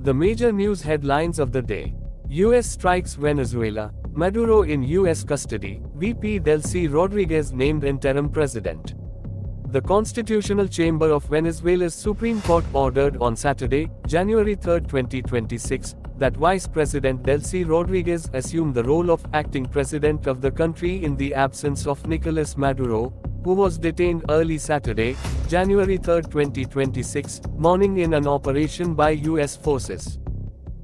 The major news headlines of the day. US strikes Venezuela. Maduro in US custody. VP Delcy Rodriguez named interim president. The Constitutional Chamber of Venezuela's Supreme Court ordered on Saturday, January 3, 2026, that Vice President Delcy Rodriguez assume the role of acting president of the country in the absence of Nicolas Maduro, who was detained early Saturday, January 3, 2026, morning in an operation by US forces.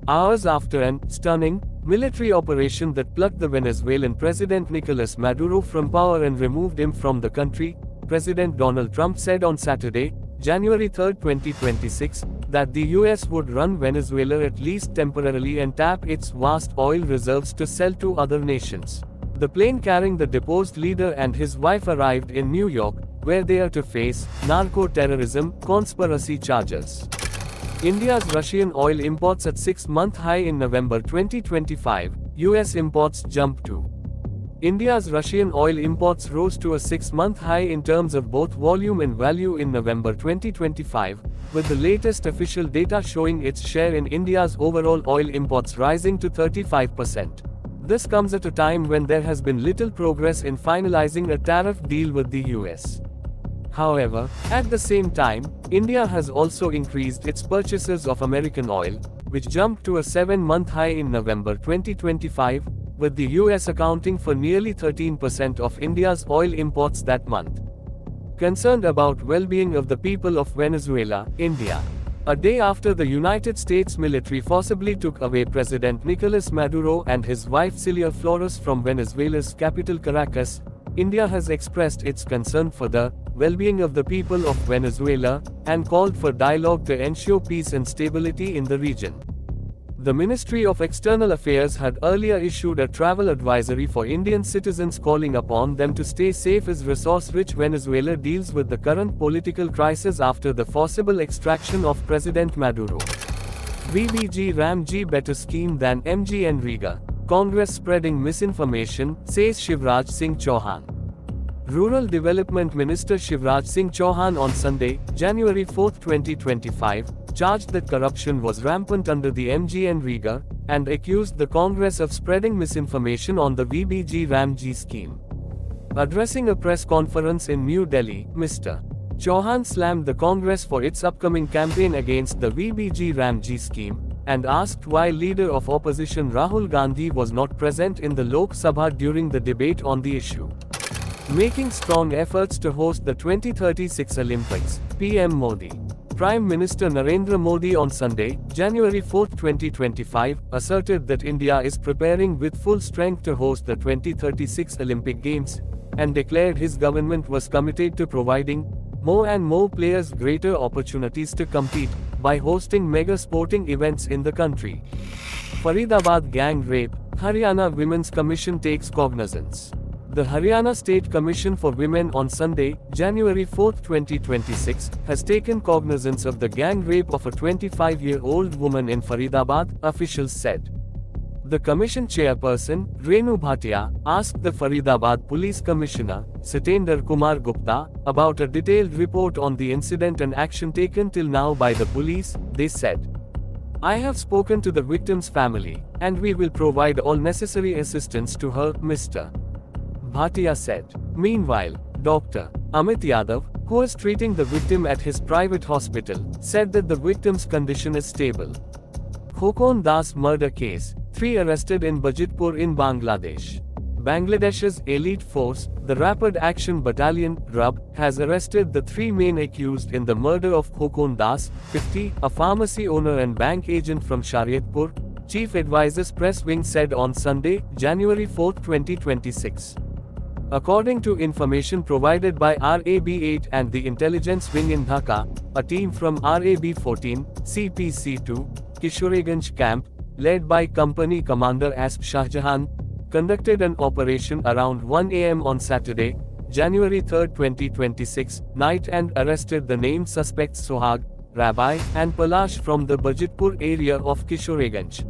Hours after an stunning military operation that plucked the Venezuelan President Nicolas Maduro from power and removed him from the country, President Donald Trump said on Saturday, January 3, 2026, that the US would run Venezuela at least temporarily and tap its vast oil reserves to sell to other nations. The plane carrying the deposed leader and his wife arrived in New York, where they are to face narco-terrorism conspiracy charges. India's Russian oil imports at 6-month high in November 2025, US imports jumped to. India's Russian oil imports rose to a 6-month high in terms of both volume and value in November 2025, with the latest official data showing its share in India's overall oil imports rising to 35%. This comes at a time when there has been little progress in finalizing a tariff deal with the US. However, at the same time, India has also increased its purchases of American oil, which jumped to a 7-month high in November 2025, with the US accounting for nearly 13% of India's oil imports that month. Concerned about well-being of the people of Venezuela, India. A day after the United States military forcibly took away President Nicolas Maduro and his wife Cilia Flores from Venezuela's capital Caracas, India has expressed its concern for the well-being of the people of Venezuela and called for dialogue to ensure peace and stability in the region. The Ministry of External Affairs had earlier issued a travel advisory for Indian citizens calling upon them to stay safe as resource-rich Venezuela deals with the current political crisis after the forcible extraction of President Maduro. VBG Ramji better scheme than MGNREGA. Congress spreading misinformation, says Shivraj Singh Chauhan. Rural Development Minister Shivraj Singh Chauhan on Sunday, January 4, 2025, charged that corruption was rampant under the MGNREGA, and accused the Congress of spreading misinformation on the VBG Ramji scheme. Addressing a press conference in New Delhi, Mr. Chauhan slammed the Congress for its upcoming campaign against the VBG Ramji scheme, and asked why Leader of Opposition Rahul Gandhi was not present in the Lok Sabha during the debate on the issue. Making strong efforts to host the 2036 Olympics, PM Modi. Prime Minister Narendra Modi on Sunday, January 4, 2025, asserted that India is preparing with full strength to host the 2036 Olympic Games, and declared his government was committed to providing more and more players greater opportunities to compete by hosting mega sporting events in the country. Faridabad gang rape, Haryana Women's Commission takes cognizance. The Haryana State Commission for Women on Sunday, January 4, 2026, has taken cognizance of the gang rape of a 25-year-old woman in Faridabad, officials said. The commission chairperson, Renu Bhatia, asked the Faridabad Police Commissioner, Sitendra Kumar Gupta, about a detailed report on the incident and action taken till now by the police. They said, "I have spoken to the victim's family, and we will provide all necessary assistance to her," Mr. Bhatia said. Meanwhile, Dr. Amit Yadav, who is treating the victim at his private hospital, said that the victim's condition is stable. Khokon Das murder case, 3 arrested in Bajitpur in Bangladesh. Bangladesh's elite force, the Rapid Action Battalion, RAB, has arrested the 3 main accused in the murder of Khokon Das, 50, a pharmacy owner and bank agent from Shariatpur, Chief Advisor's press wing said on Sunday, January 4, 2026. According to information provided by RAB-8 and the intelligence wing in Dhaka, a team from RAB-14, CPC-2, Kishoreganj camp, led by Company Commander Asp Shahjahan, conducted an operation around 1 a.m. on Saturday, January 3, 2026, night and arrested the named suspects Sohag, Rabbi, and Palash from the Bajitpur area of Kishoreganj.